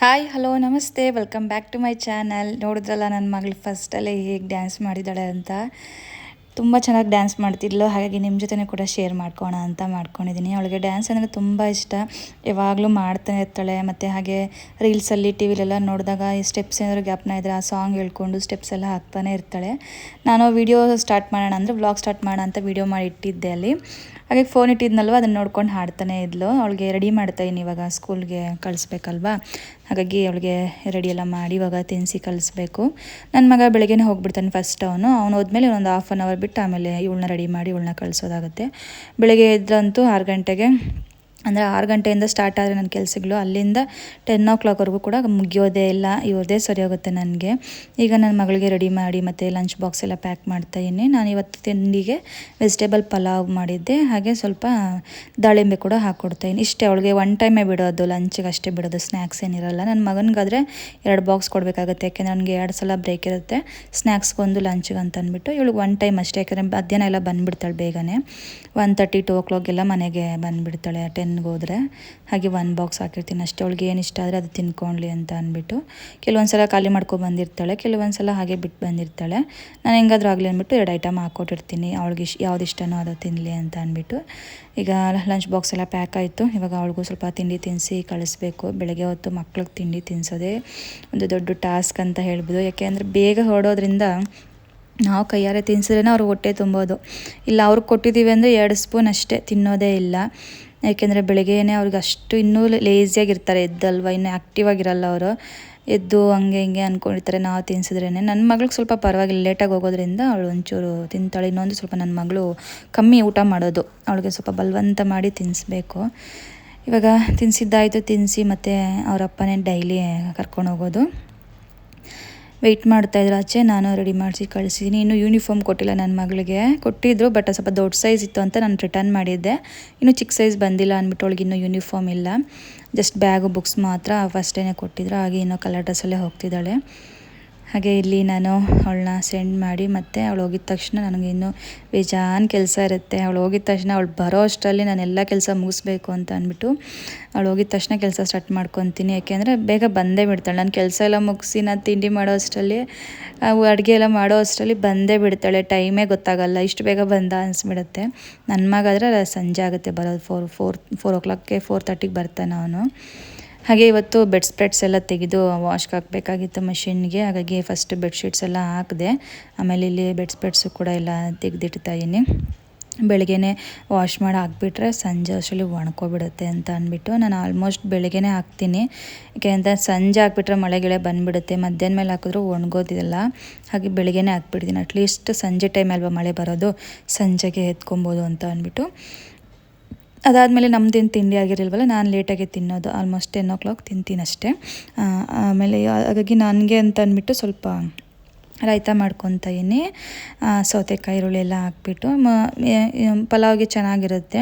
Hi hello ನಮಸ್ತೆ welcome back to my channel. ನೋಡಿದ್ರಲ್ಲ ನನ್ನ ಮಗಳು ಫಸ್ಟಲ್ಲೇ ಹೇಗೆ ಡ್ಯಾನ್ಸ್ ಮಾಡಿದ್ದಾಳೆ ಅಂತ. ತುಂಬ ಚೆನ್ನಾಗಿ ಡ್ಯಾನ್ಸ್ ಮಾಡ್ತಿದ್ಲು, ಹಾಗಾಗಿ ನಿಮ್ಮ ಜೊತೆ ಕೂಡ ಶೇರ್ ಮಾಡ್ಕೋಣ ಅಂತ ಮಾಡ್ಕೊಂಡಿದ್ದೀನಿ. ಅವಳಿಗೆ ಡ್ಯಾನ್ಸ್ ಅಂದರೆ ತುಂಬ ಇಷ್ಟ, ಯಾವಾಗಲೂ ಮಾಡ್ತಾನೆ ಇರ್ತಾಳೆ. ಮತ್ತು ಹಾಗೆ ರೀಲ್ಸಲ್ಲಿ ಟಿ ವಿಲೆಲ್ಲ ನೋಡಿದಾಗ ಈ ಸ್ಟೆಪ್ಸ್ ಏನಾದರೂ ಗ್ಯಾಪ್ನ ಇದ್ದರೆ ಆ ಸಾಂಗ್ ಹೇಳ್ಕೊಂಡು ಸ್ಟೆಪ್ಸ್ ಎಲ್ಲ ಹಾಕ್ತಾನೆ ಇರ್ತಾಳೆ. ನಾನು ವಿಡಿಯೋ ಸ್ಟಾರ್ಟ್ ಮಾಡೋಣ ಅಂದರೆ ವ್ಲಾಗ್ ಸ್ಟಾರ್ಟ್ ಮಾಡೋಣ ಅಂತ ವಿಡಿಯೋ ಮಾಡಿ ಇಟ್ಟಿದ್ದೆ ಅಲ್ಲಿ. ಹಾಗೆ ಫೋನ್ ಇಟ್ಟಿದ್ನಲ್ವ, ಅದನ್ನು ನೋಡ್ಕೊಂಡು ಹಾಡ್ತಾನೆ ಇದ್ಲು. ಅವಳಿಗೆ ರೆಡಿ ಮಾಡ್ತಾಯಿದ್ದೀನಿ, ಇವಾಗ ಸ್ಕೂಲ್ಗೆ ಕಳಿಸ್ಬೇಕಲ್ವಾ, ಹಾಗಾಗಿ ಅವಳಿಗೆ ರೆಡಿ ಎಲ್ಲ ಮಾಡಿ ಇವಾಗ ತಿನ್ನಿಸಿ ಕಳಿಸ್ಬೇಕು. ನನ್ನ ಮಗ ಬೆಳಗ್ಗೆನೇ ಹೋಗ್ಬಿಡ್ತಾನೆ ಫಸ್ಟ್. ಅವನು ಹೋದ್ಮೇಲೆ ಒಂದು ಹಾಫ್ ಆನ್ ಅವರ್ ಬಿಟ್ಟು ಆಮೇಲೆ ಇವಳನ್ನ ರೆಡಿ ಮಾಡಿ ಇವಳನ್ನ ಕಳಿಸೋದಾಗುತ್ತೆ. ಬೆಳಗ್ಗೆ ಎದ್ದಂತೂ 6 ಗಂಟೆಗೆ, ಅಂದರೆ 6 ಗಂಟೆಯಿಂದ ಸ್ಟಾರ್ಟ್ ಆದರೆ ನನ್ನ ಕೆಲಸಗಳು ಅಲ್ಲಿಂದ 10 o'clockವರೆಗೂ ಕೂಡ ಮುಗಿಯೋದೇ ಇಲ್ಲ. ಇವ್ರದ್ದೇ ಸರಿ ಹೋಗುತ್ತೆ ನನಗೆ. ಈಗ ನನ್ನ ಮಗಳಿಗೆ ರೆಡಿ ಮಾಡಿ ಮತ್ತು ಲಂಚ್ ಬಾಕ್ಸ್ ಎಲ್ಲ ಪ್ಯಾಕ್ ಮಾಡ್ತಾಯಿದ್ದೀನಿ. ನಾನು ಇವತ್ತು ತಿಂಡಿಗೆ ವೆಜಿಟೇಬಲ್ ಪಲಾವ್ ಮಾಡಿದ್ದೆ, ಹಾಗೆ ಸ್ವಲ್ಪ ದಾಳಿಂಬೆ ಕೂಡ ಹಾಕ್ಕೊಡ್ತಾಯಿದ್ದೀನಿ. ಇಷ್ಟೇ, ಅವಳಿಗೆ ಒನ್ ಟೈಮೇ ಬಿಡೋದು, ಲಂಚಿಗೆ ಅಷ್ಟೇ ಬಿಡೋದು, ಸ್ನ್ಯಾಕ್ಸ್ ಏನಿರಲ್ಲ. ನನ್ನ ಮಗನಿಗಾದರೆ 2 ಬಾಕ್ಸ್ ಕೊಡಬೇಕಾಗುತ್ತೆ, ಯಾಕೆಂದರೆ ನನಗೆ 2 ಸಲ ಬ್ರೇಕ್ ಇರುತ್ತೆ, ಸ್ನ್ಯಾಕ್ಸ್ಗೊಂದು ಲಂಚ್ಗೆ ಅಂತ ಅಂದ್ಬಿಟ್ಟು. ಇವಳಿಗೆ ಒನ್ ಟೈಮ್ ಅಷ್ಟೇ, ಯಾಕೆಂದರೆ ಮಧ್ಯಾಹ್ನ ಎಲ್ಲ ಬಂದುಬಿಡ್ತಾಳೆ ಬೇಗನೆ. 1:30 2 o'clock ಎಲ್ಲ ಮನೆಗೆ ಬಂದುಬಿಡ್ತಾಳೆ 10ಗೆ ಹೋದರೆ. ಹಾಗೆ 1 ಬಾಕ್ಸ್ ಹಾಕಿರ್ತೀನಿ ಅಷ್ಟೇ. ಅವಳಿಗೆ ಏನು ಇಷ್ಟ ಆದರೆ ಅದು ತಿನ್ಕೊಳ್ಳಿ ಅಂತ ಅಂದ್ಬಿಟ್ಟು. ಕೆಲವೊಂದು ಸಲ ಖಾಲಿ ಮಾಡ್ಕೊಂಡು ಬಂದಿರ್ತಾಳೆ, ಕೆಲವೊಂದು ಸಲ ಹಾಗೆ ಬಿಟ್ಟು ಬಂದಿರ್ತಾಳೆ. ನಾನು ಹೆಂಗಾದ್ರೂ ಆಗಲಿ ಅಂದ್ಬಿಟ್ಟು 2 ಐಟಮ್ ಹಾಕ್ಕೊಟ್ಟಿರ್ತೀನಿ, ಅವಳಿಗೆ ಯಾವ್ದು ಇಷ್ಟನೋ ಅದು ತಿನ್ನಲಿ ಅಂತ ಅಂದ್ಬಿಟ್ಟು. ಈಗ ಲಂಚ್ ಬಾಕ್ಸ್ ಎಲ್ಲ ಪ್ಯಾಕ್ ಆಯಿತು. ಇವಾಗ ಅವಳಿಗೂ ಸ್ವಲ್ಪ ತಿಂಡಿ ತಿನ್ನಿಸಿ ಕಳಿಸ್ಬೇಕು. ಬೆಳಗ್ಗೆ ಹೊತ್ತು ಮಕ್ಳಿಗೆ ತಿಂಡಿ ತಿನ್ನಿಸೋದೇ ಒಂದು ದೊಡ್ಡ ಟಾಸ್ಕ್ ಅಂತ ಹೇಳ್ಬೋದು. ಯಾಕೆ ಅಂದರೆ ಬೇಗ ಹೊರಡೋದ್ರಿಂದ ನಾವು ಕೈಯಾರೆ ತಿನ್ನಿಸಿದ್ರೇ ಅವ್ರು ಹೊಟ್ಟೆ ತುಂಬೋದು. ಇಲ್ಲ ಅವ್ರಿಗೆ ಕೊಟ್ಟಿದ್ದೀವಿ ಅಂದರೆ 2 ಸ್ಪೂನ್ ಅಷ್ಟೇ, ತಿನ್ನೋದೇ ಇಲ್ಲ. ಏಕೆಂದರೆ ಬೆಳಗ್ಗೆಯೇ ಅವ್ರಿಗೆ ಅಷ್ಟು ಇನ್ನೂ ಲೇಸಿಯಾಗಿರ್ತಾರೆ, ಎದ್ದಲ್ವ, ಇನ್ನೂ ಆ್ಯಕ್ಟಿವ್ ಆಗಿರಲ್ಲ ಅವರು. ಎದ್ದು ಹಂಗೆ ಹಿಂಗೆ ಅಂದ್ಕೊಂಡಿರ್ತಾರೆ ನಾವು ತಿನ್ನಿಸಿದ್ರೇ. ನನ್ನ ಮಗಳಿಗೆ ಸ್ವಲ್ಪ ಪರವಾಗಿಲ್ಲ, ಲೇಟಾಗಿ ಹೋಗೋದ್ರಿಂದ ಅವಳು ಒಂಚೂರು ತಿಂತಾಳೆ. ಇನ್ನೊಂದು ಸ್ವಲ್ಪ ನನ್ನ ಮಗಳು ಕಮ್ಮಿ ಊಟ ಮಾಡೋದು, ಅವಳಿಗೆ ಸ್ವಲ್ಪ ಬಲವಂತ ಮಾಡಿ ತಿನ್ನಿಸ್ಬೇಕು. ಇವಾಗ ತಿನ್ನಿಸಿದ್ದಾಯಿತು, ತಿನ್ನಿಸಿ ಮತ್ತು ಅವರಪ್ಪನೇ ಡೈಲಿ ಕರ್ಕೊಂಡು ಹೋಗೋದು. ವೆಯ್ಟ್ ಮಾಡ್ತಾಯಿದ್ರು ಆಚೆ. ನಾನು ರೆಡಿ ಮಾಡಿಸಿ ಕಳಿಸಿದ್ದೀನಿ. ಇನ್ನೂ ಯೂನಿಫಾರ್ಮ್ ಕೊಟ್ಟಿಲ್ಲ ನನ್ನ ಮಗಳಿಗೆ. ಕೊಟ್ಟಿದ್ದರು, ಬಟ್ ಸ್ವಲ್ಪ ದೊಡ್ಡ ಸೈಜ್ ಇತ್ತು ಅಂತ ನಾನು ರಿಟರ್ನ್ ಮಾಡಿದ್ದೆ. ಇನ್ನೂ ಚಿಕ್ಕ ಸೈಜ್ ಬಂದಿಲ್ಲ ಅಂದ್ಬಿಟ್ಟು ಅವಳಿಗೆ ಇನ್ನೂ ಯೂನಿಫಾರ್ಮ್ ಇಲ್ಲ, ಜಸ್ಟ್ ಬ್ಯಾಗು ಬುಕ್ಸ್ ಮಾತ್ರ ಫಸ್ಟೇ ಕೊಟ್ಟಿದ್ರು. ಹಾಗೆ ಇನ್ನೂ ಕಲರ್ ಡ್ರೆಸ್ಸಲ್ಲೇ ಹೋಗ್ತಿದ್ದಾಳೆ. ಹಾಗೆ ಇಲ್ಲಿ ನಾನು ಅವಳನ್ನ ಸೆಂಡ್ ಮಾಡಿ ಮತ್ತು ಅವಳು ಹೋಗಿದ ತಕ್ಷಣ ನನಗೆ ಇನ್ನೂ ಬೇಜಾನ್ ಕೆಲಸ ಇರುತ್ತೆ. ಅವಳು ಹೋಗಿದ ತಕ್ಷಣ ಅವಳು ಬರೋ ಅಷ್ಟರಲ್ಲಿ ನಾನು ಎಲ್ಲ ಕೆಲಸ ಮುಗಿಸ್ಬೇಕು ಅಂತ ಅಂದ್ಬಿಟ್ಟು ಅವಳು ಹೋಗಿದ ತಕ್ಷಣ ಕೆಲಸ ಸ್ಟಾರ್ಟ್ ಮಾಡ್ಕೊತೀನಿ. ಯಾಕೆಂದರೆ ಬೇಗ ಬಂದೇ ಬಿಡ್ತಾಳೆ. ನಾನು ಕೆಲಸ ಎಲ್ಲ ಮುಗಿಸಿ ನಾನು ತಿಂಡಿ ಮಾಡೋ ಅಷ್ಟರಲ್ಲಿ, ಅಡುಗೆ ಎಲ್ಲ ಮಾಡೋ ಅಷ್ಟರಲ್ಲಿ ಬಂದೇ ಬಿಡ್ತಾಳೆ. ಟೈಮೇ ಗೊತ್ತಾಗಲ್ಲ, ಇಷ್ಟು ಬೇಗ ಬಂದ ಅನಿಸ್ಬಿಡುತ್ತೆ. ನನ್ನ ಮಗ ಆದರೆ ಸಂಜೆ ಆಗುತ್ತೆ ಬರೋದು, 4 o'clockಗೆ 4:30ಗೆ ಬರ್ತಾನೆ ಅವನು. ಹಾಗೆ ಇವತ್ತು ಸ್ಪ್ರೆಡ್ಸ್ ಎಲ್ಲ ತೆಗೆದು ವಾಶ್ಗೆ ಹಾಕಬೇಕಾಗಿತ್ತು ಮಷಿನ್ಗೆ. ಹಾಗಾಗಿ ಫಸ್ಟ್ ಬೆಡ್ಶೀಟ್ಸ್ ಎಲ್ಲ ಹಾಕಿದೆ, ಆಮೇಲೆ ಇಲ್ಲಿ ಸ್ಪ್ರೆಡ್ಸು ಕೂಡ ಎಲ್ಲ ತೆಗೆದಿಡ್ತಾಯಿದ್ದೀನಿ. ಬೆಳಗ್ಗೆನೇ ವಾಶ್ ಮಾಡಿ ಹಾಕ್ಬಿಟ್ರೆ ಸಂಜೆ ಅಷ್ಟರಲ್ಲಿ ಒಣ್ಕೊಬಿಡುತ್ತೆ ಅಂತ ಅಂದ್ಬಿಟ್ಟು ನಾನು ಆಲ್ಮೋಸ್ಟ್ ಬೆಳಗ್ಗೆನೇ ಹಾಕ್ತೀನಿ. ಯಾಕೆಂದರೆ ಸಂಜೆ ಹಾಕ್ಬಿಟ್ರೆ ಮಳೆ ಗಿಳೆ ಬಂದುಬಿಡುತ್ತೆ, ಮಧ್ಯಾಹ್ನ ಮೇಲೆ ಹಾಕಿದ್ರೂ ಒಣಗೋದಿಲ್ಲ. ಹಾಗೆ ಬೆಳಗ್ಗೆನೇ ಹಾಕ್ಬಿಡ್ತೀನಿ, ಅಟ್ಲೀಸ್ಟ್ ಸಂಜೆ ಟೈಮ್ ಅಲ್ವಾ ಮಳೆ ಬರೋದು, ಸಂಜೆಗೆ ಎತ್ಕೊಬೋದು ಅಂತ ಅಂದ್ಬಿಟ್ಟು. ಅದಾದಮೇಲೆ ನಮ್ಮದೇನು ತಿಂಡಿ ಆಗಿರಲ್ವಲ್ಲ, ನಾನು ಲೇಟಾಗಿ ತಿನ್ನೋದು, ಆಲ್ಮೋಸ್ಟ್ 10 o'clock ತಿಂತೀನಿ ಅಷ್ಟೇ. ಆಮೇಲೆ ಹಾಗಾಗಿ ನನಗೆ ಅಂತ ಅಂದ್ಬಿಟ್ಟು ಸ್ವಲ್ಪ ರಾಯ್ತ ಮಾಡ್ಕೊತಾಯಿನಿ. ಸೌತೆಕಾಯಿ ಈರುಳ್ಳಿ ಎಲ್ಲ ಹಾಕ್ಬಿಟ್ಟು ಪಲಾವ್ಗೆ ಚೆನ್ನಾಗಿರುತ್ತೆ.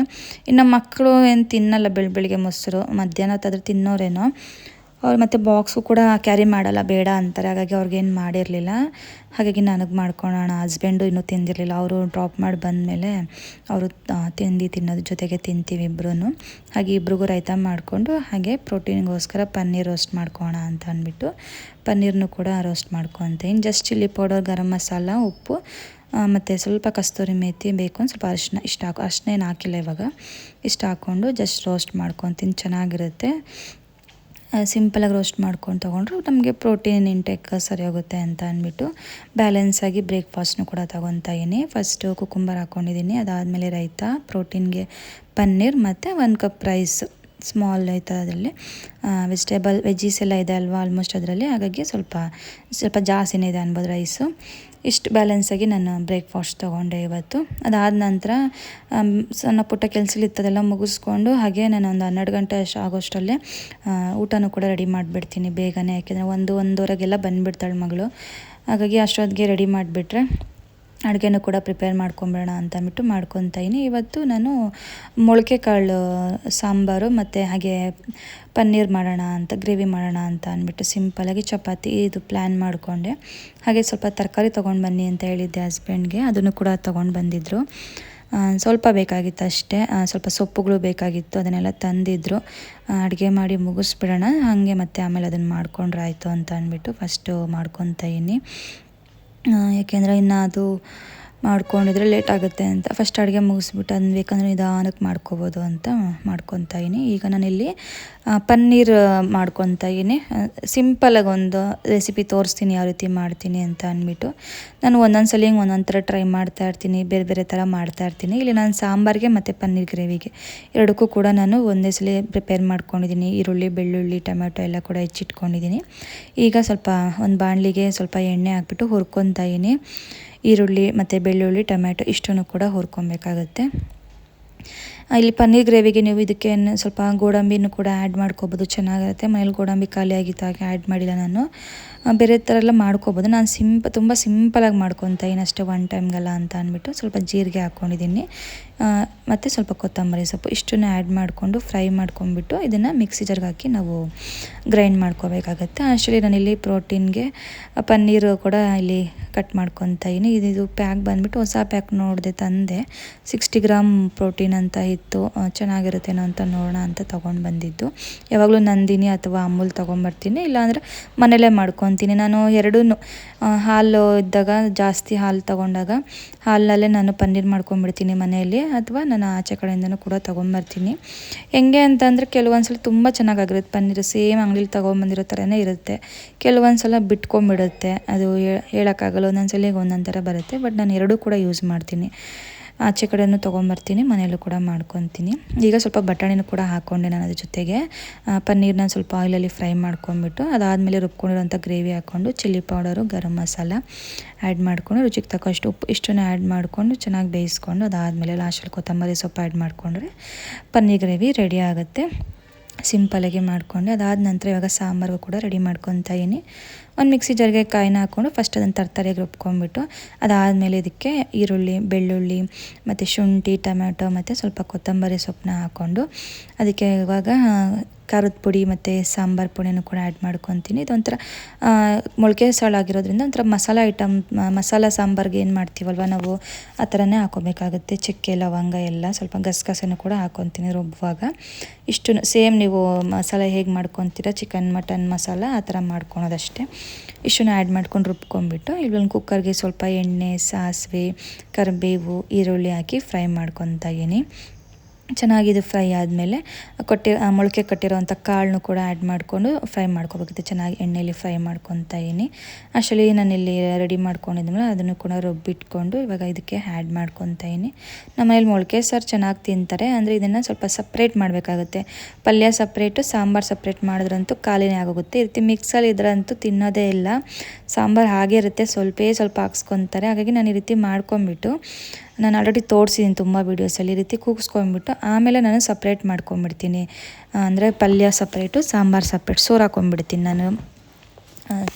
ಇನ್ನು ಮಕ್ಕಳು ಏನು ತಿನ್ನಲ್ಲ ಬೆಳಗ್ಗೆ ಮೊಸರು, ಮಧ್ಯಾಹ್ನ ಹೊತ್ತಾದ್ರೆ ತಿನ್ನೋರೇನೋ ಅವ್ರು, ಮತ್ತು ಬಾಕ್ಸು ಕೂಡ ಕ್ಯಾರಿ ಮಾಡಲ್ಲ, ಬೇಡ ಅಂತಾರೆ. ಹಾಗಾಗಿ ಅವ್ರಿಗೇನು ಮಾಡಿರಲಿಲ್ಲ, ಹಾಗಾಗಿ ನನಗೆ ಮಾಡ್ಕೊಳ್ಳೋಣ. ಹಸ್ಬೆಂಡು ಇನ್ನೂ ತಿಂದಿರಲಿಲ್ಲ, ಅವರು ಡ್ರಾಪ್ ಮಾಡಿ ಬಂದಮೇಲೆ ಅವರು ತಿನ್ನೋದ್ರ ಜೊತೆಗೆ ತಿಂತೀವಿ ಇಬ್ಬರೂ. ಹಾಗೆ ಇಬ್ರಿಗೂ ರಾಯ್ತ ಮಾಡಿಕೊಂಡು ಹಾಗೆ ಪ್ರೋಟೀನ್ಗೋಸ್ಕರ ಪನ್ನೀರ್ ರೋಸ್ಟ್ ಮಾಡ್ಕೊಳ್ಳೋಣ ಅಂತ ಅಂದ್ಬಿಟ್ಟು ಪನ್ನೀರ್ನು ಕೂಡ ರೋಸ್ಟ್ ಮಾಡ್ಕೊತೀನಿ. Just chilli powder, garam masala, ಉಪ್ಪು ಮತ್ತು ಸ್ವಲ್ಪ ಕಸ್ತೂರಿ ಮೇಥಿ ಬೇಕು, ಒಂದು ಸ್ವಲ್ಪ ಅರಿಶಿನ, ಅರಿಶಿನ ಏನು ಹಾಕಿಲ್ಲ ಇವಾಗ, ಇಷ್ಟು ಹಾಕ್ಕೊಂಡು ಜಸ್ಟ್ ರೋಸ್ಟ್ ಮಾಡ್ಕೊತೀನಿ. ಚೆನ್ನಾಗಿರುತ್ತೆ. ಸಿಂಪಲಾಗಿ ರೋಸ್ಟ್ ಮಾಡ್ಕೊಂಡು ತೊಗೊಂಡ್ರು ನಮಗೆ ಪ್ರೋಟೀನ್ ಇಂಟೇಕ್ ಸರಿ ಹೋಗುತ್ತೆ ಅಂತ ಅಂದ್ಬಿಟ್ಟು ಬ್ಯಾಲೆನ್ಸಾಗಿ ಬ್ರೇಕ್ಫಾಸ್ಟ್ನು ಕೂಡ ತೊಗೊತಾಯಿನಿ. ಫಸ್ಟು ಕುಕುಂಬರ್ ಹಾಕ್ಕೊಂಡಿದ್ದೀನಿ, ಅದಾದಮೇಲೆ ರಾಯ್ತ, ಪ್ರೋಟೀನ್ಗೆ ಪನ್ನೀರ್ ಮತ್ತು 1 ಕಪ್ ರೈಸ್, ಸ್ಮಾಲ್ ಈ ಥರದಲ್ಲಿ ವೆಜ್ಜೀಸ್ ಎಲ್ಲ ಇದೆ ಅಲ್ವಾ ಆಲ್ಮೋಸ್ಟ್ ಅದರಲ್ಲಿ, ಹಾಗಾಗಿ ಸ್ವಲ್ಪ ಜಾಸ್ತಿನೇ ಇದೆ ಅನ್ಬೋದು ರೈಸು. ಇಷ್ಟು ಬ್ಯಾಲೆನ್ಸಾಗಿ ನಾನು ಬ್ರೇಕ್ಫಾಸ್ಟ್ ತೊಗೊಂಡೆ ಇವತ್ತು. ಅದಾದ ನಂತರ ಸಣ್ಣ ಪುಟ್ಟ ಕೆಲಸಗಳಿತ್ತದೆಲ್ಲ ಮುಗಿಸ್ಕೊಂಡು ಹಾಗೆ ನಾನು ಒಂದು 12 ಗಂಟೆ ಆಗೋಷ್ಟರಲ್ಲೇ ಊಟನೂ ಕೂಡ ರೆಡಿ ಮಾಡಿಬಿಡ್ತೀನಿ ಬೇಗನೆ. ಯಾಕೆಂದರೆ 1-1:30ಗೆಲ್ಲ ಬಂದುಬಿಡ್ತಾಳೆ ಮಗಳು, ಹಾಗಾಗಿ ಅಷ್ಟೊತ್ತಿಗೆ ರೆಡಿ ಮಾಡಿಬಿಟ್ರೆ ಅಡುಗೆನೂ ಕೂಡ ಪ್ರಿಪೇರ್ ಮಾಡ್ಕೊಂಬಿಡೋಣ ಅಂತ ಅಂದ್ಬಿಟ್ಟು ಮಾಡ್ಕೊತಾಯಿನಿ. ಇವತ್ತು ನಾನು ಮೊಳಕೆ ಕಾಳು ಸಾಂಬಾರು ಮತ್ತು ಹಾಗೆ ಪನ್ನೀರ್ ಮಾಡೋಣ ಅಂತ, ಗ್ರೇವಿ ಮಾಡೋಣ ಅಂತ ಅಂದ್ಬಿಟ್ಟು ಸಿಂಪಲಾಗಿ ಚಪಾತಿ ಇದು ಪ್ಲ್ಯಾನ್ ಮಾಡಿಕೊಂಡೆ. ಹಾಗೆ ಸ್ವಲ್ಪ ತರಕಾರಿ ತೊಗೊಂಡು ಬನ್ನಿ ಅಂತ ಹೇಳಿದ್ದೆ ಹಸ್ಬೆಂಡ್ಗೆ, ಅದನ್ನು ಕೂಡ ತೊಗೊಂಡು ಬಂದಿದ್ದರು. ಸ್ವಲ್ಪ ಬೇಕಾಗಿತ್ತು ಅಷ್ಟೇ, ಸ್ವಲ್ಪ ಸೊಪ್ಪುಗಳು ಬೇಕಾಗಿತ್ತು, ಅದನ್ನೆಲ್ಲ ತಂದಿದ್ರು. ಅಡುಗೆ ಮಾಡಿ ಮುಗಿಸ್ಬಿಡೋಣ, ಹಾಗೆ ಮತ್ತೆ ಆಮೇಲೆ ಅದನ್ನು ಮಾಡ್ಕೊಂಡ್ರೆ ಆಯಿತು ಅಂತ ಅಂದ್ಬಿಟ್ಟು ಫಸ್ಟು ಮಾಡ್ಕೊತಾ ಇದ್ದೀನಿ. ಯಾಕೆಂದರೆ ಇನ್ನು ಅದು ಮಾಡ್ಕೊಂಡಿದ್ರೆ ಲೇಟ್ ಆಗುತ್ತೆ ಅಂತ ಫಸ್ಟ್ ಅಡುಗೆ ಮುಗಿಸ್ಬಿಟ್ಟು ಅದನ್ನ ಬೇಕಂದರೆ ನಿಧಾನಕ್ಕೆ ಮಾಡ್ಕೋಬೋದು ಅಂತ ಮಾಡ್ಕೊತಾ ಇದ್ದೀನಿ. ಈಗ ನಾನಿಲ್ಲಿ ಪನ್ನೀರ್ ಮಾಡ್ಕೊತಾ ಇದ್ದೀನಿ. ಸಿಂಪಲಾಗಿ ಒಂದು ರೆಸಿಪಿ ತೋರಿಸ್ತೀನಿ ಯಾವ ರೀತಿ ಮಾಡ್ತೀನಿ ಅಂತ ಅಂದ್ಬಿಟ್ಟು. ನಾನು ಒಂದೊಂದು ಸಲ ಹಿಂಗೆ ಒಂದೊಂದು ಥರ ಟ್ರೈ ಮಾಡ್ತಾಯಿರ್ತೀನಿ, ಬೇರೆ ಬೇರೆ ಥರ ಮಾಡ್ತಾಯಿರ್ತೀನಿ. ಇಲ್ಲಿ ನಾನು ಸಾಂಬಾರಿಗೆ ಮತ್ತು ಪನ್ನೀರ್ ಗ್ರೇವಿಗೆ ಎರಡಕ್ಕೂ ಕೂಡ ನಾನು ಒಂದೇ ಸಲ ಪ್ರಿಪೇರ್ ಮಾಡ್ಕೊಂಡಿದ್ದೀನಿ. ಈರುಳ್ಳಿ, ಬೆಳ್ಳುಳ್ಳಿ, ಟೊಮೆಟೊ ಎಲ್ಲ ಕೂಡ ಹೆಚ್ಚಿಟ್ಕೊಂಡಿದ್ದೀನಿ. ಈಗ ಸ್ವಲ್ಪ ಒಂದು ಬಾಣಲಿಗೆ ಸ್ವಲ್ಪ ಎಣ್ಣೆ ಹಾಕ್ಬಿಟ್ಟು ಹುರ್ಕೊತಾ ಇದ್ದೀನಿ. ಈರುಳ್ಳಿ ಮತ್ತು ಬೆಳ್ಳುಳ್ಳಿ, ಟೊಮೆಟೊ ಇಷ್ಟನ್ನು ಕೂಡ ಹುರ್ಕೊಬೇಕಾಗತ್ತೆ. ಇಲ್ಲಿ ಪನ್ನೀರ್ ಗ್ರೇವಿಗೆ ನೀವು ಇದಕ್ಕೆ ಸ್ವಲ್ಪ ಗೋಡಂಬಿನೂ ಕೂಡ ಆ್ಯಡ್ ಮಾಡ್ಕೊಬೋದು, ಚೆನ್ನಾಗಿರುತ್ತೆ. ಮನೇಲಿ ಗೋಡಂಬಿ ಖಾಲಿ ಆಗಿತ್ತು, ಹಾಗೆ ಆ್ಯಡ್ ಮಾಡಿಲ್ಲ ನಾನು. ಬೇರೆ ಥರ ಎಲ್ಲ ಮಾಡ್ಕೊಬೋದು. ನಾನು ತುಂಬ ಸಿಂಪಲಾಗಿ ಮಾಡ್ಕೊತಾ ಇದ್ದೀನಿ ಅಷ್ಟೇ, ಒನ್ ಟೈಮ್ಗೆಲ್ಲ ಅಂತ ಅಂದ್ಬಿಟ್ಟು. ಸ್ವಲ್ಪ ಜೀರಿಗೆ ಹಾಕ್ಕೊಂಡಿದ್ದೀನಿ ಮತ್ತು ಸ್ವಲ್ಪ ಕೊತ್ತಂಬರಿ ಸೊಪ್ಪು ಇಷ್ಟನ್ನು ಆ್ಯಡ್ ಮಾಡಿಕೊಂಡು ಫ್ರೈ ಮಾಡ್ಕೊಂಡ್ಬಿಟ್ಟು ಇದನ್ನು ಮಿಕ್ಸಿ ಜಾರ್ಗೆ ಹಾಕಿ ನಾವು ಗ್ರೈಂಡ್ ಮಾಡ್ಕೋಬೇಕಾಗತ್ತೆ. ಆ್ಯಕ್ಚುಲಿ ನಾನಿಲ್ಲಿ ಪ್ರೋಟೀನ್ಗೆ ಪನ್ನೀರು ಕೂಡ ಇಲ್ಲಿ ಕಟ್ ಮಾಡ್ಕೊತಾ ಇದ್ದೀನಿ. ಇದು ಪ್ಯಾಕ್ ಬಂದುಬಿಟ್ಟು ಹೊಸ ಪ್ಯಾಕ್ ನೋಡಿದೆ, ತಂದೆ 60 ಗ್ರಾಮ್ ಪ್ರೋಟೀನ್ ಅಂತ ಇತ್ತು. ಚೆನ್ನಾಗಿರುತ್ತೇನೋ ಅಂತ ನೋಡೋಣ ಅಂತ ತೊಗೊಂಡು ಬಂದಿದ್ದು. ಯಾವಾಗಲೂ ನಂದಿನಿ ಅಥವಾ ಅಮೂಲ್ ತೊಗೊಂಬರ್ತೀನಿ, ಇಲ್ಲಾಂದರೆ ಮನೇಲೇ ಮಾಡ್ಕೊತೀನಿ. ನಾನು ಎರಡೂ ಹಾಲು ಇದ್ದಾಗ, ಜಾಸ್ತಿ ಹಾಲು ತೊಗೊಂಡಾಗ ಹಾಲಲ್ಲೇ ನಾನು ಪನ್ನೀರ್ ಮಾಡ್ಕೊಂಡ್ಬಿಡ್ತೀನಿ ಮನೆಯಲ್ಲಿ, ಅಥವಾ ನಾನು ಆಚೆ ಕಡೆಯಿಂದನೂ ಕೂಡ ತೊಗೊಂಬರ್ತೀನಿ. ಹೆಂಗೆ ಅಂತಂದರೆ ಕೆಲವೊಂದು ಸಲ ತುಂಬ ಚೆನ್ನಾಗಾಗಿರುತ್ತೆ ಪನ್ನೀರು, ಸೇಮ್ ಅಂಗಡಿಲಿ ತೊಗೊಂಬಂದಿರೋ ಥರನೇ ಇರುತ್ತೆ. ಕೆಲವೊಂದು ಸಲ ಬಿಟ್ಕೊಂಡ್ಬಿಡುತ್ತೆ, ಅದು ಹೇಳೋಕ್ಕಾಗಲ್ಲ. ಒಂದೊಂದು ಸಲ ಒಂದೊಂದು ಥರ ಬರುತ್ತೆ. ಬಟ್ ನಾನು ಎರಡೂ ಕೂಡ ಯೂಸ್ ಮಾಡ್ತೀನಿ. ಆಚೆ ಕಡೆಯೂ ತೊಗೊಂಬರ್ತೀನಿ, ಮನೆಯಲ್ಲೂ ಕೂಡ ಮಾಡ್ಕೊತೀನಿ. ಈಗ ಸ್ವಲ್ಪ ಬಟಾಣಿನೂ ಕೂಡ ಹಾಕ್ಕೊಂಡೆ ನಾನು ಅದ್ರ ಜೊತೆಗೆ. ಪನ್ನೀರನ್ನ ಸ್ವಲ್ಪ ಆಯಿಲಲ್ಲಿ ಫ್ರೈ ಮಾಡ್ಕೊಂಡ್ಬಿಟ್ಟು ಅದಾದಮೇಲೆ ರುಬ್ಕೊಂಡಿರೋಂಥ ಗ್ರೇವಿ ಹಾಕ್ಕೊಂಡು chilli powder, garam masala add ಮಾಡಿಕೊಂಡು ರುಚಿಗೆ ತಕ್ಕಷ್ಟು ಉಪ್ಪು ಇಷ್ಟನ್ನು ಆ್ಯಡ್ ಮಾಡಿಕೊಂಡು ಚೆನ್ನಾಗಿ ಬೇಯಿಸ್ಕೊಂಡು ಅದಾದಮೇಲೆ ಲಾಸ್ಟಲ್ಲಿ ಕೊತ್ತಂಬರಿ ಸೊಪ್ಪು ಆ್ಯಡ್ ಮಾಡಿಕೊಂಡ್ರೆ ಪನ್ನೀರ್ ಗ್ರೇವಿ ರೆಡಿ ಆಗುತ್ತೆ. ಸಿಂಪಲಾಗಿ ಮಾಡಿಕೊಂಡೆ. ಅದಾದ ನಂತರ ಇವಾಗ ಸಾಂಬಾರಿಗೂ ಕೂಡ ರೆಡಿ ಮಾಡ್ಕೊತಾ ಇದ್ದೀನಿ. ಒಂದು ಮಿಕ್ಸಿ ಜಾರ್ಗೆ ಕಾಯಿನ ಹಾಕ್ಕೊಂಡು ಫಸ್ಟ್ ಅದನ್ನು ತರಕಾರಿಗೆ ರುಬ್ಕೊಂಡ್ಬಿಟ್ಟು ಅದಾದಮೇಲೆ ಇದಕ್ಕೆ ಈರುಳ್ಳಿ, ಬೆಳ್ಳುಳ್ಳಿ ಮತ್ತು ಶುಂಠಿ, ಟೊಮೆಟೊ ಮತ್ತು ಸ್ವಲ್ಪ ಕೊತ್ತಂಬರಿ ಸೊಪ್ಪನ್ನ ಹಾಕ್ಕೊಂಡು ಅದಕ್ಕೆ ಇವಾಗ ಖಾರದ ಪುಡಿ ಮತ್ತು ಸಾಂಬಾರು ಪುಡಿನೂ ಕೂಡ ಆ್ಯಡ್ ಮಾಡ್ಕೊತೀನಿ. ಇದೊಂಥರ ಮೊಳಕೆ ಸಾಳಾಗಿರೋದ್ರಿಂದ ಒಂಥರ ಮಸಾಲ ಐಟಮ್, ಮಸಾಲ ಸಾಂಬಾರಿಗೆ ಏನು ಮಾಡ್ತೀವಲ್ವ ನಾವು ಆ ಥರನೇ ಹಾಕ್ಕೋಬೇಕಾಗುತ್ತೆ. ಚಕ್ಕೆ, ಲವಂಗ ಎಲ್ಲ ಸ್ವಲ್ಪ ಗಸಗಸೆನೂ ಕೂಡ ಹಾಕ್ಕೊತೀನಿ ರುಬ್ಬುವಾಗ. ಇಷ್ಟು ಸೇಮ್ ನೀವು ಮಸಾಲೆ ಹೇಗೆ ಮಾಡ್ಕೊತೀರ, ಚಿಕನ್, ಮಟನ್ ಮಸಾಲ ಆ ಥರ ಮಾಡ್ಕೊಳೋದಷ್ಟೇ. ಇಷ್ಟನ್ನು ಆ್ಯಡ್ ಮಾಡ್ಕೊಂಡು ರುಬ್ಕೊಂಡ್ಬಿಟ್ಟು ಇಲ್ಲೊಂದು ಕುಕ್ಕರ್ಗೆ ಸ್ವಲ್ಪ ಎಣ್ಣೆ, ಸಾಸಿವೆ, ಕರಿಬೇವು, ಈರುಳ್ಳಿ ಹಾಕಿ ಫ್ರೈ ಮಾಡ್ಕೊತಾ ಇದ್ದೀನಿ. ಚೆನ್ನಾಗಿದು ಫ್ರೈ ಆದಮೇಲೆ ಮೊಳಕೆ ಕಟ್ಟಿರೋವಂಥ ಕಾಳನ್ನು ಕೂಡ ಆ್ಯಡ್ ಮಾಡಿಕೊಂಡು ಫ್ರೈ ಮಾಡ್ಕೋಬೇಕಿತ್ತು. ಚೆನ್ನಾಗಿ ಎಣ್ಣೆಯಲ್ಲಿ ಫ್ರೈ ಮಾಡ್ಕೊತಾ ಇದ್ದೀನಿ. ಅಷ್ಟರಲ್ಲಿ ನಾನಿಲ್ಲಿ ರೆಡಿ ಮಾಡ್ಕೊಂಡಿದ್ಮೇಲೆ ಅದನ್ನು ಕೂಡ ರುಬ್ಬಿಟ್ಕೊಂಡು ಇವಾಗ ಇದಕ್ಕೆ ಆ್ಯಡ್ ಮಾಡ್ಕೊತಾ ಇದ್ದೀನಿ. ನಮ್ಮ ಮನೇಲಿ ಮೊಳಕೆ ಸಾರು ಚೆನ್ನಾಗಿ ತಿಂತಾರೆ, ಅಂದರೆ ಇದನ್ನು ಸ್ವಲ್ಪ ಸಪ್ರೇಟ್ ಮಾಡಬೇಕಾಗುತ್ತೆ. ಪಲ್ಯ ಸಪ್ರೇಟು, ಸಾಂಬಾರು ಸಪ್ರೇಟ್ ಮಾಡಿದ್ರಂತೂ ಖಾಲಿನೇ ಆಗೋಗುತ್ತೆ. ಈ ರೀತಿ ಮಿಕ್ಸಲ್ಲಿ ಇದ್ರಂತೂ ತಿನ್ನೋದೇ ಇಲ್ಲ. ಸಾಂಬಾರು ಹಾಗೇ ಇರುತ್ತೆ, ಸ್ವಲ್ಪ ಹಾಕ್ಸ್ಕೊತಾರೆ. ಹಾಗಾಗಿ ನಾನು ಈ ರೀತಿ ಮಾಡ್ಕೊಂಬಿಟ್ಟು, ನಾನು ಆಲ್ರೆಡಿ ತೋರಿಸಿದ್ದೀನಿ ತುಂಬ ವೀಡಿಯೋಸಲ್ಲಿ, ಈ ರೀತಿ ಕೂಗಿಸ್ಕೊಂಡ್ಬಿಟ್ಟು ಆಮೇಲೆ ನಾನು ಸಪ್ರೇಟ್ ಮಾಡ್ಕೊಂಬಿಡ್ತೀನಿ. ಅಂದರೆ ಪಲ್ಯ ಸಪ್ರೇಟು, ಸಾಂಬಾರು ಸಪ್ರೇಟ್ ಸೋರು ಹಾಕ್ಕೊಂಬಿಡ್ತೀನಿ ನಾನು.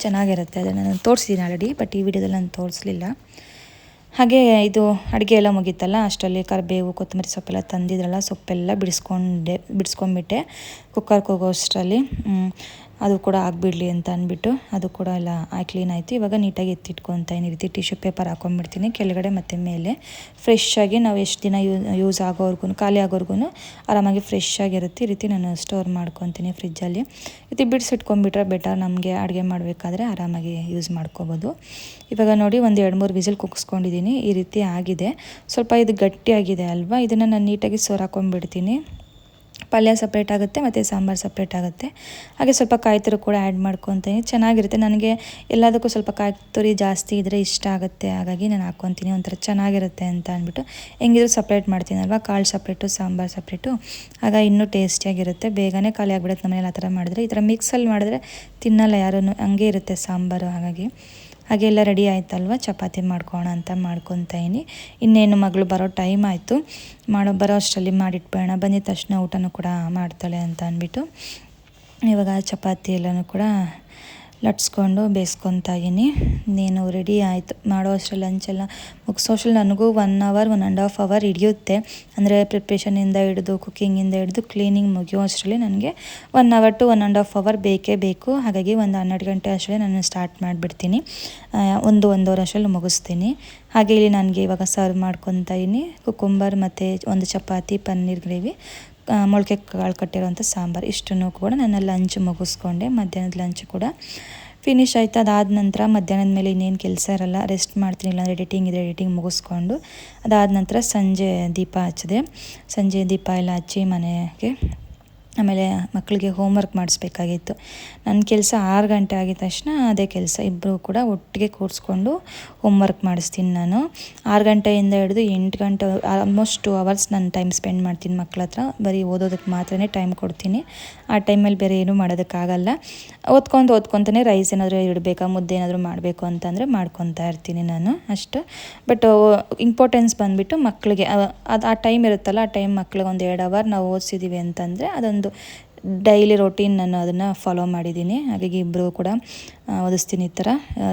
ಚೆನ್ನಾಗಿರುತ್ತೆ. ಅದನ್ನು ನಾನು ತೋರಿಸಿದ್ದೀನಿ ಆಲ್ರೆಡಿ, ಬಟ್ ಈ ವಿಡಿಯೋದಲ್ಲಿ ನಾನು ತೋರಿಸಲಿಲ್ಲ. ಹಾಗೆ ಇದು ಅಡುಗೆ ಎಲ್ಲ ಮುಗೀತಲ್ಲ, ಅಷ್ಟರಲ್ಲಿ ಕರಿಬೇವು, ಕೊತ್ತಂಬರಿ ಸೊಪ್ಪೆಲ್ಲ ತಂದಿದ್ರಲ್ಲ, ಸೊಪ್ಪೆಲ್ಲ ಬಿಡಿಸ್ಕೊಂಡ್ಬಿಟ್ಟೆ ಕುಕ್ಕರ್ಗೆ ಹೋಗೋ ಅಷ್ಟರಲ್ಲಿ. ಅದು ಕೂಡ ಆಗಿಬಿಡಲಿ ಅಂತ ಅಂದ್ಬಿಟ್ಟು ಅದು ಕೂಡ ಎಲ್ಲ ಕ್ಲೀನ್ ಆಯಿತು. ಇವಾಗ ನೀಟಾಗಿ ಎತ್ತಿಟ್ಕೊತಾ ಈ ರೀತಿ ಟಿಶ್ಯೂ ಪೇಪರ್ ಹಾಕೊಂಡ್ಬಿಡ್ತೀನಿ ಕೆಳಗಡೆ ಮತ್ತು ಮೇಲೆ. ಫ್ರೆಶ್ಶಾಗಿ ನಾವು ಎಷ್ಟು ದಿನ ಯೂಸ್ ಆಗೋವರೆಗೂ, ಖಾಲಿ ಆಗೋವರೆಗೂ ಆರಾಮಾಗಿ ಫ್ರೆಶ್ ಆಗಿರುತ್ತೆ. ಈ ರೀತಿ ನಾನು ಸ್ಟೋರ್ ಮಾಡ್ಕೊತೀನಿ ಫ್ರಿಜ್ಜಲ್ಲಿ. ಈ ರೀತಿ ಬಿಡಿಸಿಟ್ಕೊಂಡ್ಬಿಟ್ರೆ ಬೆಟರ್, ನಮಗೆ ಅಡುಗೆ ಮಾಡಬೇಕಾದ್ರೆ ಆರಾಮಾಗಿ ಯೂಸ್ ಮಾಡ್ಕೋಬೋದು. ಇವಾಗ ನೋಡಿ ಒಂದು 2-3 ವಿಸಿಲ್ ಕುಗ್ಸ್ಕೊಂಡಿದ್ದೀನಿ. ಈ ರೀತಿ ಆಗಿದೆ. ಸ್ವಲ್ಪ ಇದು ಗಟ್ಟಿಯಾಗಿದೆ ಅಲ್ವಾ, ಇದನ್ನು ನಾನು ನೀಟಾಗಿ ಸೋರ್ ಹಾಕೊಂಡ್ಬಿಡ್ತೀನಿ. ಪಲ್ಯ ಸಪ್ರೇಟ್ ಆಗುತ್ತೆ ಮತ್ತು ಸಾಂಬಾರು ಸಪ್ರೇಟ್ ಆಗುತ್ತೆ. ಹಾಗೆ ಸ್ವಲ್ಪ ಕಾಯಿ ತುರಿ ಕೂಡ ಆ್ಯಡ್ ಮಾಡ್ಕೊತೀನಿ. ಚೆನ್ನಾಗಿರುತ್ತೆ. ನನಗೆ ಎಲ್ಲದಕ್ಕೂ ಸ್ವಲ್ಪ ಕಾಯಿ ತುರಿ ಜಾಸ್ತಿ ಇದ್ದರೆ ಇಷ್ಟ ಆಗುತ್ತೆ, ಹಾಗಾಗಿ ನಾನು ಹಾಕ್ಕೊತೀನಿ. ಒಂಥರ ಚೆನ್ನಾಗಿರುತ್ತೆ ಅಂತ ಅಂದ್ಬಿಟ್ಟು ಹೆಂಗಿದ್ರು ಸಪ್ರೇಟ್ ಮಾಡ್ತೀನಲ್ವ, ಕಾಳು ಸಪ್ರೇಟು, ಸಾಂಬಾರು ಸಪ್ರೇಟು, ಆಗ ಇನ್ನೂ ಟೇಸ್ಟಿಯಾಗಿರುತ್ತೆ. ಬೇಗನೆ ಖಾಲಿ ಆಗಿಬಿಡುತ್ತೆ ನಮ್ಮನೇಲಿ ಆ ಥರ ಮಾಡಿದ್ರೆ. ಈ ಥರ ಮಿಕ್ಸಲ್ಲಿ ಮಾಡಿದ್ರೆ ತಿನ್ನಲ್ಲ ಯಾರೂ, ಹಂಗೆ ಇರುತ್ತೆ ಸಾಂಬಾರು. ಹಾಗೆ ಎಲ್ಲ ರೆಡಿ ಆಯ್ತಲ್ವ, ಚಪಾತಿ ಮಾಡ್ಕೋಣ ಅಂತ ಮಾಡ್ಕೊತಾ ಇದ್ದೀನಿ. ಇನ್ನೇನು ಮಗಳು ಬರೋ ಟೈಮ್ ಆಯಿತು, ಬರೋ ಅಷ್ಟರಲ್ಲಿ ಮಾಡಿಟ್ಬೇಡ, ಬಂದಿದ್ದ ತಕ್ಷಣ ಊಟನೂ ಕೂಡ ಮಾಡ್ತಾಳೆ ಅಂತ ಅಂದ್ಬಿಟ್ಟು ಇವಾಗ ಚಪಾತಿ ಎಲ್ಲನೂ ಕೂಡ ಲಟ್ಸ್ಕೊಂಡು ಬೇಯಿಸ್ಕೊತಾ ಇದ್ದೀನಿ. ನೀನು ರೆಡಿ ಆಯಿತು ಮಾಡೋ ಅಷ್ಟರಲ್ಲಿ ಲಂಚೆಲ್ಲ ಮುಗಿಸೋ ಅಷ್ಟರಲ್ಲಿ ನನಗೂ 1 ಅವರ್ 1.5 ಅವರ್ ಹಿಡಿಯುತ್ತೆ. ಅಂದರೆ ಪ್ರಿಪ್ರೇಷನಿಂದ ಹಿಡಿದು ಕುಕ್ಕಿಂಗಿಂದ ಹಿಡಿದು ಕ್ಲೀನಿಂಗ್ ಮುಗಿಯೋ ಅಷ್ಟರಲ್ಲಿ ನನಗೆ 1 ಅವರ್ ಟು 1.5 ಅವರ್ ಬೇಕೇ ಬೇಕು. ಹಾಗಾಗಿ ಒಂದು 12 ಗಂಟೆ ಅಷ್ಟರಲ್ಲಿ ನಾನು ಸ್ಟಾರ್ಟ್ ಮಾಡಿಬಿಡ್ತೀನಿ. 1-1.5 ಅಷ್ಟರಲ್ಲಿ ಮುಗಿಸ್ತೀನಿ. ಹಾಗೆ ಇಲ್ಲಿ ನನಗೆ ಇವಾಗ ಸರ್ವ್ ಮಾಡ್ಕೊತಾ ಇದ್ದೀನಿ. ಕುಕ್ಕುಂಬರ್ ಮತ್ತು ಒಂದು ಚಪಾತಿ, ಪನ್ನೀರ್ ಗ್ರೇವಿ, ಮೊಳಕೆ ಕಾಳು ಕಟ್ಟಿರೋಂಥ ಸಾಂಬಾರು ಇಷ್ಟನ್ನು ಕೂಡ ನನ್ನ ಲಂಚ್ ಮುಗಿಸ್ಕೊಂಡೆ. ಮಧ್ಯಾಹ್ನದ ಲಂಚ್ ಕೂಡ ಫಿನಿಶ್ ಆಯಿತು. ಅದಾದ ನಂತರ ಮಧ್ಯಾಹ್ನದ ಮೇಲೆ ಇನ್ನೇನು ಕೆಲಸ ಇರಲ್ಲ, ರೆಸ್ಟ್ ಮಾಡ್ತೀನಿ. ಇಲ್ಲಾಂದರೆ ಎಡಿಟಿಂಗ್ ಇದೆ, ಎಡಿಟಿಂಗ್ ಮುಗಿಸ್ಕೊಂಡು ಅದಾದ ನಂತರ ಸಂಜೆ ದೀಪ ಹಚ್ಚಿದೆ. ಸಂಜೆ ದೀಪ ಎಲ್ಲ ಹಚ್ಚಿ ಮನೆಗೆ ಆಮೇಲೆ ಮಕ್ಕಳಿಗೆ ಹೋಮ್ವರ್ಕ್ ಮಾಡಿಸ್ಬೇಕಾಗಿತ್ತು. ನನ್ನ ಕೆಲಸ 6 ಗಂಟೆ ಆಗಿದ ತಕ್ಷಣ ಅದೇ ಕೆಲಸ, ಇಬ್ಬರು ಕೂಡ ಒಟ್ಟಿಗೆ ಕೂರಿಸ್ಕೊಂಡು ಹೋಮ್ವರ್ಕ್ ಮಾಡಿಸ್ತೀನಿ ನಾನು. 6 ಗಂಟೆಯಿಂದ ಹಿಡಿದು 8 ಗಂಟೆ ಆಲ್ಮೋಸ್ಟ್ 2 ಅವರ್ಸ್ ನಾನು ಟೈಮ್ ಸ್ಪೆಂಡ್ ಮಾಡ್ತೀನಿ ಮಕ್ಕಳ ಹತ್ರ. ಬರೀ ಓದೋದಕ್ಕೆ ಮಾತ್ರನೇ ಟೈಮ್ ಕೊಡ್ತೀನಿ. ಆ ಟೈಮಲ್ಲಿ ಬೇರೆ ಏನೂ ಮಾಡೋದಕ್ಕಾಗಲ್ಲ. ಓದ್ಕೊತಾನೆ ರೈಸ್ ಏನಾದರೂ ಇಡಬೇಕಾ, ಮುದ್ದೆ ಏನಾದರೂ ಮಾಡಬೇಕು ಅಂತಂದರೆ ಮಾಡ್ಕೊತಾ ಇರ್ತೀನಿ ನಾನು ಅಷ್ಟು. ಬಟ್ ಇಂಪಾರ್ಟೆನ್ಸ್ ಬಂದುಬಿಟ್ಟು ಮಕ್ಕಳಿಗೆ ಅದು ಆ ಟೈಮ್ ಇರುತ್ತಲ್ಲ, ಆ ಟೈಮ್ ಮಕ್ಳಿಗೆ 1-2 ಅವರ್ ನಾವು ಓದಿಸಿದ್ದೀವಿ ಅಂತಂದರೆ ಅದೊಂದು ಡೈಲಿ ರೊಟೀನ್ ನಾನು ಅದನ್ನು ಫಾಲೋ ಮಾಡಿದ್ದೀನಿ. ಹಾಗಾಗಿ ಇಬ್ಬರಿಗೂ ಕೂಡ ಓದಿಸ್ತೀನಿ. ಈ ಥರ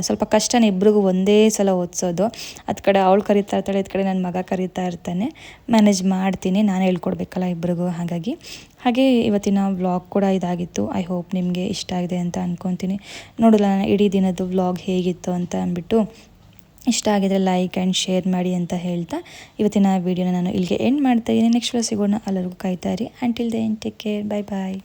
ಸ್ವಲ್ಪ ಕಷ್ಟನೇ ಇಬ್ರಿಗೂ ಒಂದೇ ಸಲ ಓದಿಸೋದು. ಅದು ಕಡೆ ಅವಳು ಕರೀತಾ ಇರ್ತಾಳೆ, ಇದು ಕಡೆ ನನ್ನ ಮಗ ಕರೀತಾ ಇರ್ತಾನೆ. ಮ್ಯಾನೇಜ್ ಮಾಡ್ತೀನಿ, ನಾನು ಹೇಳ್ಕೊಡ್ಬೇಕಲ್ಲ ಇಬ್ರಿಗೂ. ಹಾಗೆ ಇವತ್ತಿನ ವ್ಲಾಗ್ ಕೂಡ ಇದಾಗಿತ್ತು. ಐ ಹೋಪ್ ನಿಮಗೆ ಇಷ್ಟ ಆಗಿದೆ ಅಂತ ಅಂದ್ಕೊತೀನಿ. ನೋಡಲ್ಲ ನಾನು ಇಡೀ ದಿನದ್ದು ವ್ಲಾಗ್ ಹೇಗಿತ್ತು ಅಂತ ಅಂದ್ಬಿಟ್ಟು. ಇಷ್ಟ ಆಗಿದ್ರೆ ಲೈಕ್ ಆ್ಯಂಡ್ ಶೇರ್ ಮಾಡಿ ಅಂತ ಹೇಳ್ತಾ ಇವತ್ತಿನ ವೀಡಿಯೋನ ನಾನು ಇಲ್ಲಿಗೆ ಎಂಡ್ ಮಾಡ್ತಾ ಇದ್ದೀನಿ. ನೆಕ್ಸ್ಟ್ ಸಿಗೋಣ. ಎಲ್ಲರಿಗೂ ಕಾಯ್ತಾ ಇರಿ. Until then take care. Bye ಬಾಯ್.